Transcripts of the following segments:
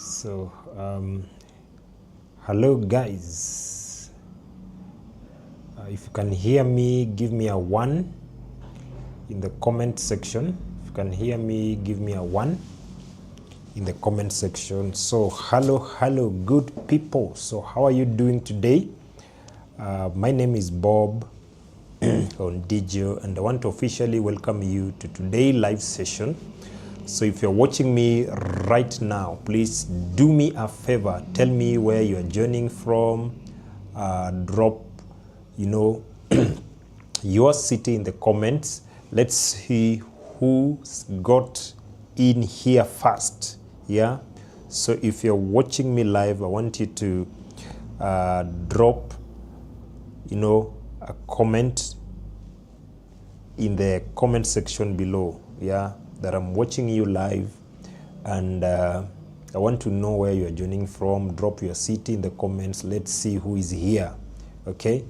So, hello guys. If you can hear me, give me a 1 in the comment section. If you can hear me, give me a 1 in the comment section. So, hello, good people. So, how are you doing today? My name is Bob on DJ, and I want to officially welcome you to today's live session. So if you're watching me right now, please do me a favor. Tell me where you're joining from. Drop, your city in the comments. Let's see who got in here first. Yeah. So if you're watching me live, I want you to drop, a comment in the comment section below. Yeah. That I'm watching you live, and I want to know where you're joining from. Drop your city in the comments. Let's see who is here. Okay,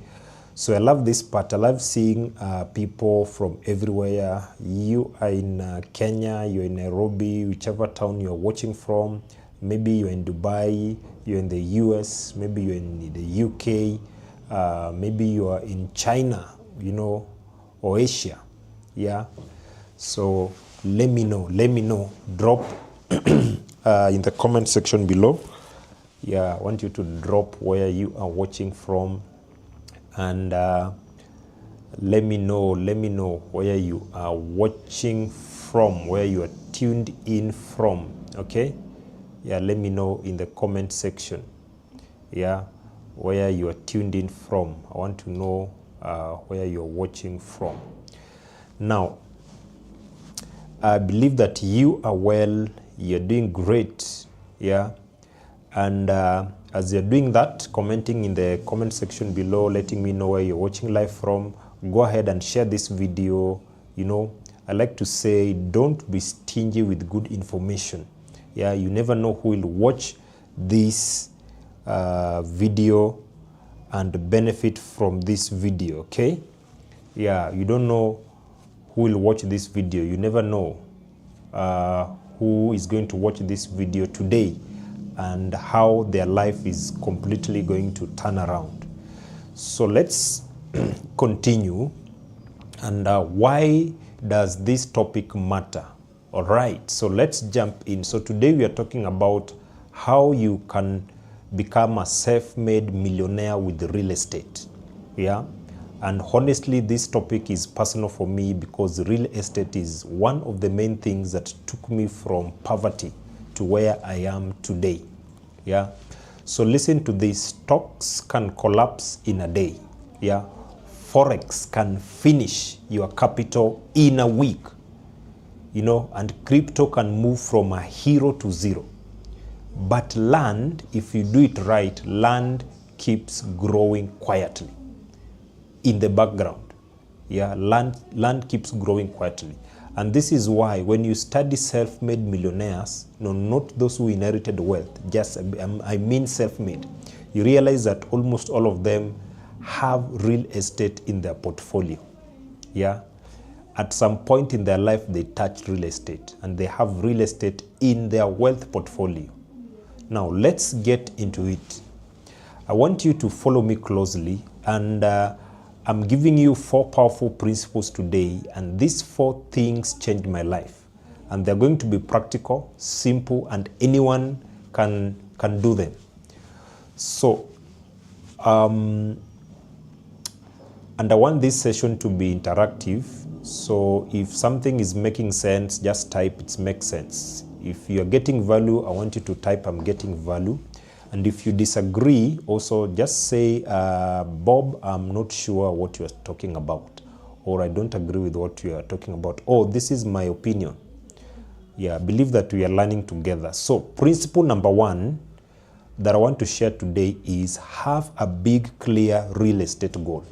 so I love this part. I love seeing people from everywhere. You are in Kenya, you're in Nairobi, whichever town you're watching from. Maybe you're in Dubai, you're in the US, maybe you're in the UK, maybe you are in China, or Asia. Yeah, so let me know. Drop in the comment section below. Yeah, I want you to drop where you are watching from, and let me know where you are watching from, where you are tuned in from. Okay, yeah, let me know in the comment section. Yeah, where you are tuned in from. I want to know where you're watching from. Now, I believe that you are well, you're doing great, yeah? And as you're doing that, commenting in the comment section below, letting me know where you're watching live from, go ahead and share this video. I like to say, don't be stingy with good information. Yeah, you never know who will watch this video and benefit from this video, okay? Yeah, you don't know who will watch this video. You never know who is going to watch this video today and how their life is completely going to turn around. So let's continue. And why does this topic matter? All right, so let's jump in. So today we are talking about how you can become a self-made millionaire with real estate. Yeah. And honestly, this topic is personal for me because real estate is one of the main things that took me from poverty to where I am today. Yeah. So listen to this. Stocks can collapse in a day. Yeah. Forex can finish your capital in a week. And crypto can move from a hero to zero. But land, if you do it right, land keeps growing quietly in the background. Yeah, land keeps growing quietly. And this is why when you study self-made millionaires, not those who inherited wealth, I mean self-made, you realize that almost all of them have real estate in their portfolio. Yeah, at some point in their life they touch real estate and they have real estate in their wealth portfolio. Now let's get into it. I want you to follow me closely, and I'm giving you 4 powerful principles today, and these 4 things changed my life. And they're going to be practical, simple, and anyone can do them. So, and I want this session to be interactive. So if something is making sense, just type it makes sense. If you're getting value, I want you to type I'm getting value. And if you disagree, also just say, Bob, I'm not sure what you're talking about, or I don't agree with what you are talking about, or this is my opinion. Yeah, I believe that we are learning together. So principle number 1 that I want to share today is have a big, clear real estate goal.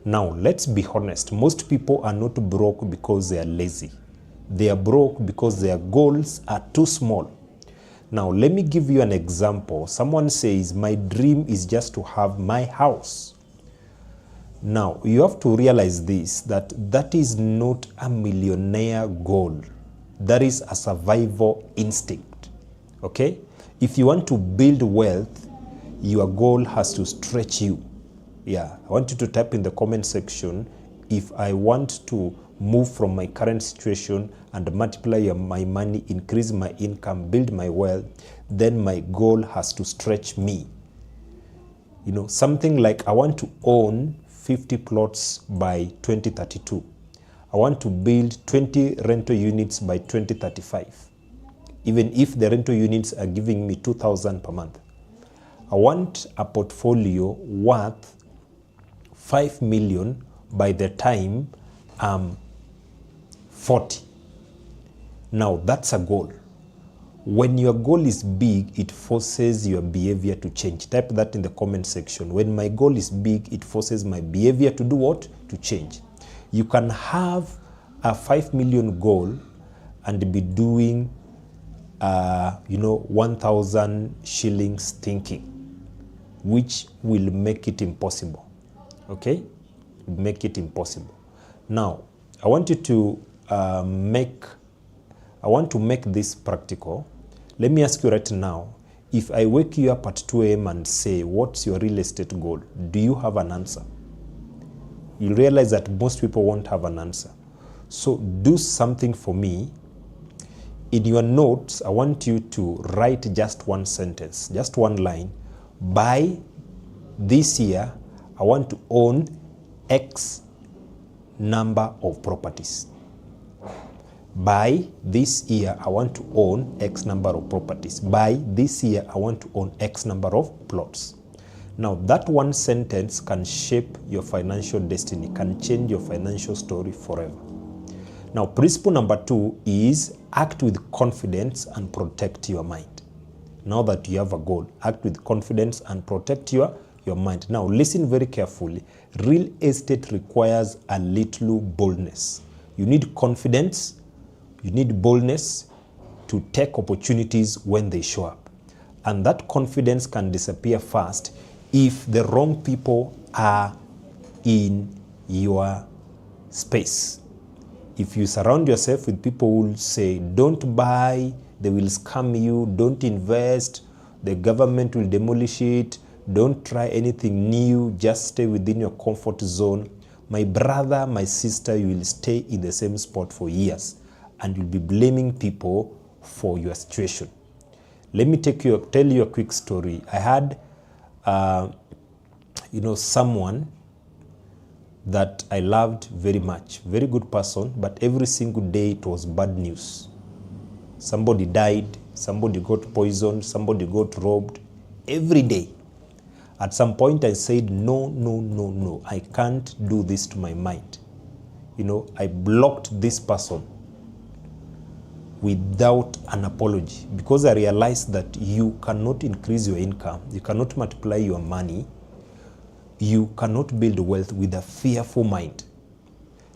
Now, let's be honest. Most people are not broke because they are lazy. They are broke because their goals are too small. Now, let me give you an example. Someone says, my dream is just to have my house. Now, you have to realize this, that is not a millionaire goal. That is a survival instinct. Okay? If you want to build wealth, your goal has to stretch you. Yeah, I want you to type in the comment section, if I want to move from my current situation and multiply my money, increase my income, build my wealth, then my goal has to stretch me. You know, something like I want to own 50 plots by 2032. I want to build 20 rental units by 2035. Even if the rental units are giving me 2,000 per month. I want a portfolio worth 5 million by the time I'm 40. Now that's a goal. When your goal is big, it forces your behavior to change. Type that in the comment section. When my goal is big, it forces my behavior to do what? To change. You can have a 5 million goal and be doing 1,000 shillings thinking, which will make it impossible. Okay? Make it impossible. Now, I want you to make this practical. Let me ask you right now, if I wake you up at 2 a.m. and say, what's your real estate goal? Do you have an answer? You realize that most people won't have an answer. So do something for me. In your notes, I want you to write just one sentence, just one line. By this year, I want to own X number of properties. By this year, I want to own X number of properties. By this year, I want to own X number of plots. Now, that one sentence can shape your financial destiny, can change your financial story forever. Now, principle number 2 is act with confidence and protect your mind. Now that you have a goal, act with confidence and protect your mind. Now, listen very carefully. Real estate requires a little boldness. You need confidence. You need boldness to take opportunities when they show up. And that confidence can disappear fast if the wrong people are in your space. If you surround yourself with people who will say, don't buy, they will scam you, don't invest, the government will demolish it, don't try anything new, just stay within your comfort zone. My brother, my sister, you will stay in the same spot for years. And you'll be blaming people for your situation. Let me tell you a quick story. I had, someone that I loved very much, very good person, but every single day it was bad news. Somebody died, somebody got poisoned, somebody got robbed, every day. At some point I said, no, I can't do this to my mind. I blocked this person without an apology, because I realized that you cannot increase your income, you cannot multiply your money, you cannot build wealth with a fearful mind.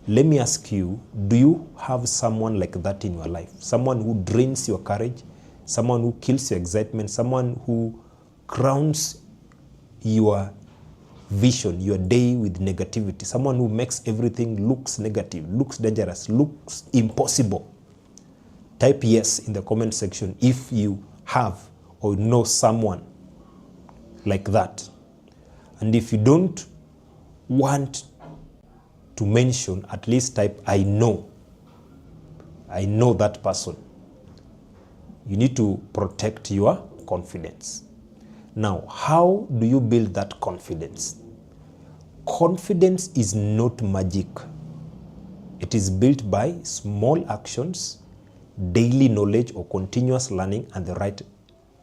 Let me ask you, do you have someone like that in your life? Someone who drains your courage, someone who kills your excitement, someone who crowns your vision, your day with negativity, someone who makes everything looks negative, looks dangerous, looks impossible? Type yes in the comment section if you have or know someone like that. And if you don't want to mention, at least type I know that person. You need to protect your confidence. Now, how do you build that confidence? Confidence is not magic. It is built by small actions, daily knowledge or continuous learning, and the right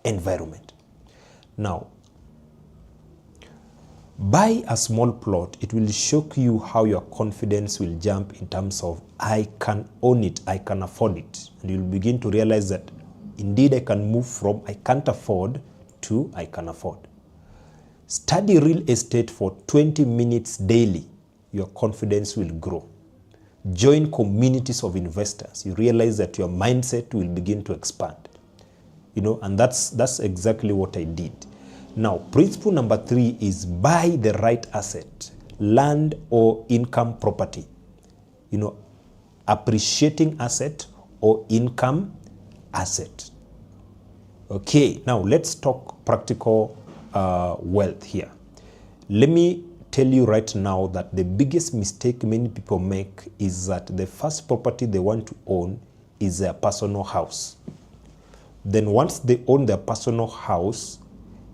environment. Now, buy a small plot. It will shock you how your confidence will jump in terms of I can own it, I can afford it. And you'll begin to realize that indeed I can move from I can't afford to I can afford. Study real estate for 20 minutes daily. Your confidence will grow. Join communities of investors. You realize that your mindset will begin to expand. And that's exactly what I did. Now, principle number 3 is buy the right asset, land or income property. Appreciating asset or income asset. Okay, now let's talk practical wealth here. Let me tell you right now that the biggest mistake many people make is that the first property they want to own is their personal house. Then once they own their personal house,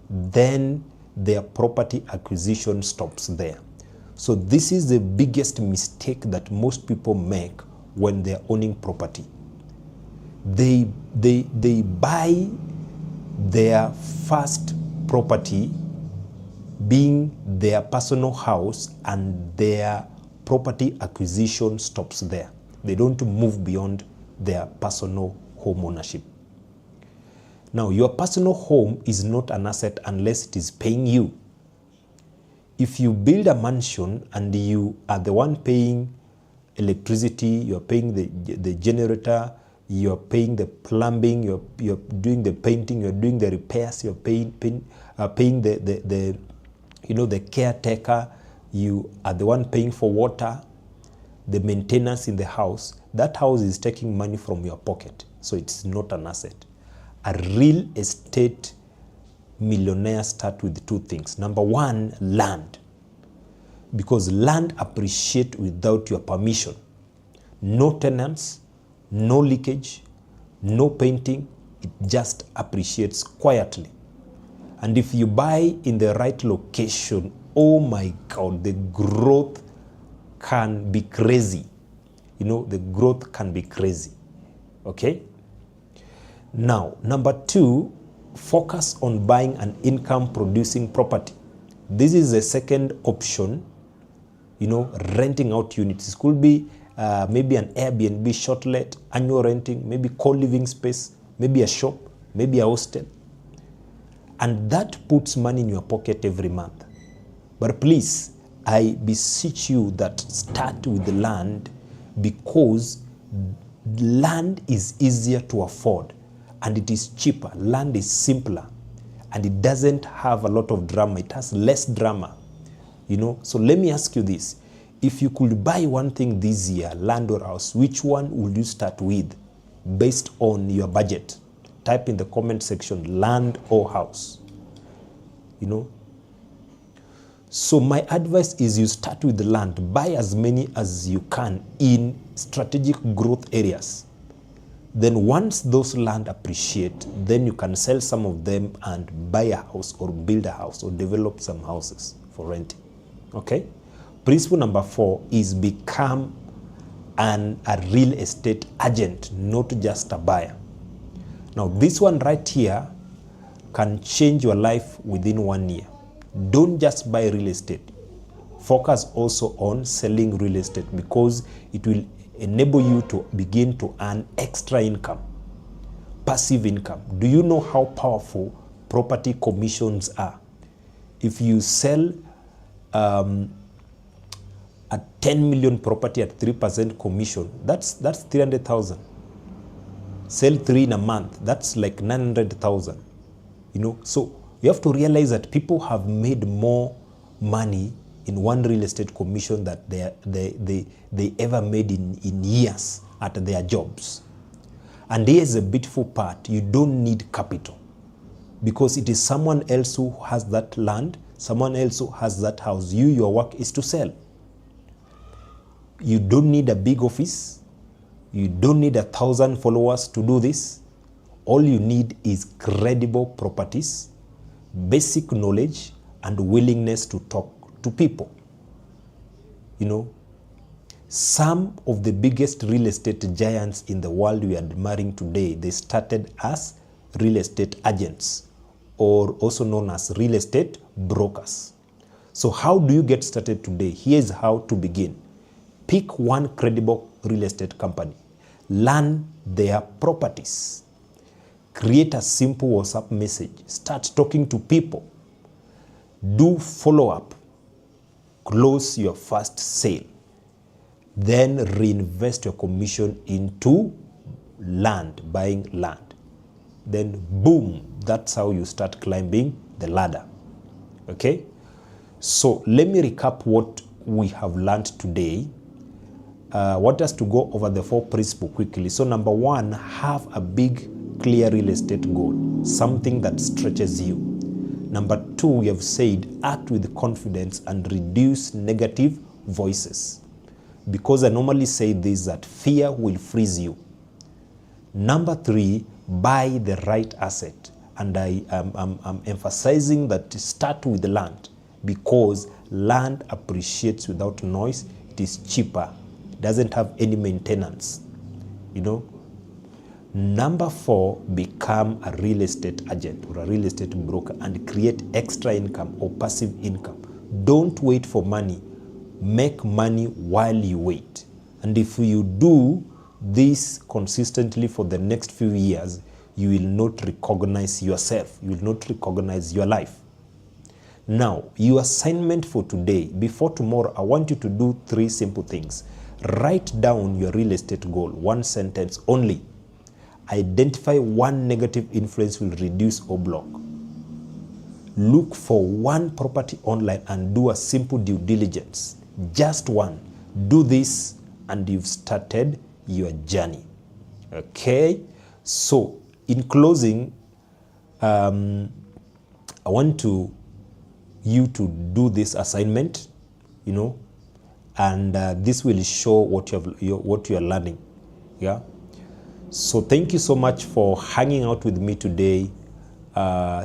then their property acquisition stops there. So this is the biggest mistake that most people make when they're owning property. They buy their first property being their personal house, and their property acquisition stops there. They don't move beyond their personal home ownership. Now, your personal home is not an asset unless it is paying you. If you build a mansion and you are the one paying electricity, you're paying the generator, you're paying the plumbing, you're doing the painting, you're doing the repairs, you're paying the caretaker, you are the one paying for water, the maintenance in the house, that house is taking money from your pocket. So it's not an asset. A real estate millionaire starts with two things. Number one, land. Because land appreciates without your permission. No tenants, no leakage, no painting. It just appreciates quietly. And if you buy in the right location, oh my God, the growth can be crazy. The growth can be crazy. Okay? Now, number two, focus on buying an income-producing property. This is the second option, renting out units. It could be maybe an Airbnb, short-let, annual renting, maybe co-living space, maybe a shop, maybe a hostel. And that puts money in your pocket every month. But please, I beseech you that start with the land, because land is easier to afford and it is cheaper. Land is simpler and it doesn't have a lot of drama. It has less drama, So let me ask you this. If you could buy one thing this year, land or house, which one would you start with based on your budget? Type in the comment section, land or house. So my advice is you start with the land. Buy as many as you can in strategic growth areas. Then once those land appreciate, then you can sell some of them and buy a house or build a house or develop some houses for renting. Okay? Principle number 4 is become a real estate agent, not just a buyer. Now, this one right here can change your life within 1 year. Don't just buy real estate. Focus also on selling real estate, because it will enable you to begin to earn extra income, passive income. Do you know how powerful property commissions are? If you sell a 10 million property at 3% commission, that's 300,000. Sell 3 in a month, that's like 900,000. So you have to realize that people have made more money in one real estate commission that they ever made in years at their jobs. And here's a beautiful part. You don't need capital, because it is someone else who has that land, someone else who has that house. Your work is to sell. You don't need a big office. You don't need 1,000 followers to do this. All you need is credible properties, basic knowledge, and willingness to talk to people. Some of the biggest real estate giants in the world we are admiring today, they started as real estate agents, or also known as real estate brokers. So how do you get started today? Here's how to begin. Pick one credible real estate company. Learn their properties. Create a simple WhatsApp message. Start talking to people. Do follow-up. Close your first sale. Then reinvest your commission into land, buying land. Then boom, that's how you start climbing the ladder. Okay? So let me recap what we have learned today. I want us to go over the 4 principles quickly. So number 1, have a big clear real estate goal, something that stretches you. Number 2, we have said act with confidence and reduce negative voices. Because I normally say this, that fear will freeze you. Number 3, buy the right asset. And I'm emphasizing that start with land, because land appreciates without noise. It is cheaper, doesn't have any maintenance, you know. Number 4, become a real estate agent or a real estate broker and create extra income or passive income. Don't wait for money. Make money while you wait. And if you do this consistently for the next few years, you will not recognize yourself. You will not recognize your life. Now, your assignment for today, before tomorrow, I want you to do 3 simple things. Write down your real estate goal, 1 sentence only. Identify 1 negative influence will reduce or block. Look for 1 property online and do a simple due diligence. Just 1. Do this and you've started your journey. Okay? So, in closing, I want you to do this assignment, you know, and this will show what you are learning. Yeah. So thank you so much for hanging out with me today.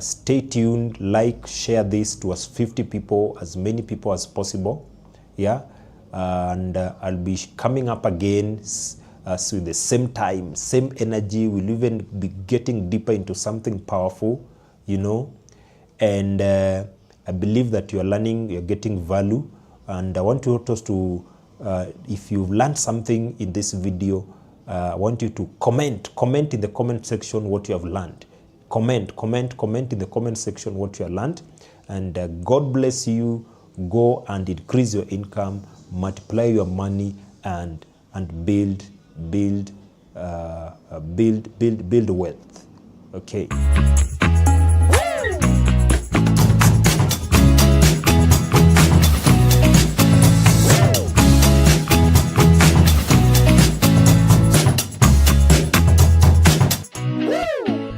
Stay tuned, like, share this to as 50 people, as many people as possible. Yeah, and I'll be coming up again with the same time, same energy. We'll even be getting deeper into something powerful, you know. And I believe that you're learning, you're getting value. And I want you to, if you've learned something in this video, I want you to comment in the comment section what you have learned. Comment in the comment section what you have learned. And God bless you. Go and increase your income, multiply your money, and build wealth. Okay.